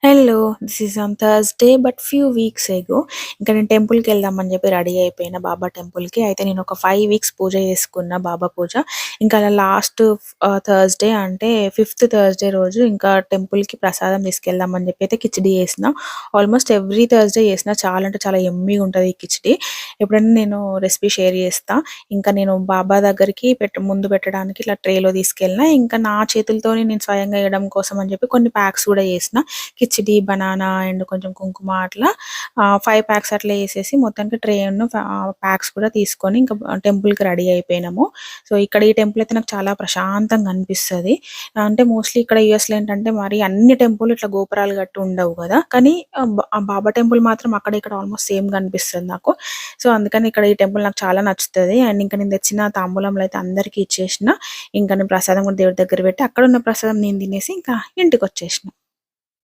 Hello. This is on Thursday but few weeks ఎగో ఇంకా నేను టెంపుల్‌కెళ్దామని చెప్పి రెడీ అయిపోయిన బాబా టెంపుల్‌కి. అయితే నేను ఒక 5 వీక్స్ పూజ చేసుకున్న బాబా పూజ. ఇంకా అలా లాస్ట్ థర్స్‌డే అంటే ఫిఫ్త్ థర్స్‌డే రోజు ఇంకా టెంపుల్‌కి ప్రసాదం తీసుకెళ్దామని చెప్పి అయితే కిచిడీ చేసిన. ఆల్మోస్ట్ ఎవ్రీ థర్స్‌డే చేసిన. చాలా అంటే చాలా యమ్మీగా ఉంటది ఈ కిచిడీ. ఎప్పుడైనా నేను రెసిపీ షేర్ చేస్తా. ఇంకా నేను బాబా దగ్గరికి ముందు పెట్టడానికి ఇట్లా ట్రేలో తీసుకెళ్ళిన. ఇంకా నా చేతులతోనే నేను స్వయంగా వేయడం కోసం అని చెప్పి కొన్ని ప్యాక్స్ కూడా చేసిన. కిచిడి, బనానా అండ్ కొంచెం కుంకుమ అట్లా 5 ప్యాక్స్ అట్లా ఏసేసి మొత్తానికి ప్యాక్స్ కూడా తీసుకొని ఇంకా టెంపుల్‌కి రెడీ అయిపోయినాము. సో, ఇక్కడ ఈ టెంపుల్ అయితే నాకు చాలా ప్రశాంతంగా అనిపిస్తది. అంటే మోస్ట్‌లీ ఇక్కడ యూఎస్‌లో ఏంటంటే మరి అన్ని టెంపుల్ ఇట్లా గోపురాలు కట్టి ఉండవు గదా! కానీ ఆ బాబా టెంపుల్ మాత్రం అక్కడ ఇక్కడ ఆల్మోస్ట్ సేమ్‌గా అనిపిస్తది నాకు. సో, అందుకని ఇక్కడ ఈ టెంపుల్ నాకు చాలా నచ్చుతది. అండ్ ఇంకా నేను తెచ్చిన తాంబూలంలో అయితే అందరికీ ఇచ్చేసిన. ఇంకా నేను ప్రసాదం కూడా దేవుడి దగ్గర పెట్టి అక్కడున్న ప్రసాదం నేను తినేసి ఇంకా ఇంటికొచ్చేసిన.